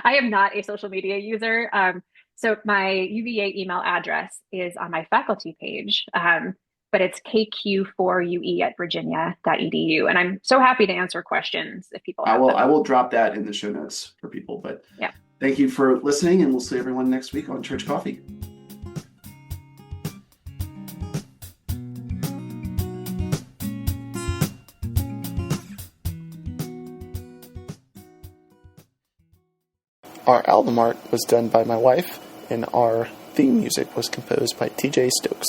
I am not a social media user. So my UVA email address is on my faculty page, but it's kq4ue at virginia.edu. And I'm so happy to answer questions if people I have will I them. will drop that in the show notes for people. But Yeah. thank you for listening, and we'll see everyone next week on Church Coffee. Our album art was done by my wife, and our theme music was composed by TJ Stokes.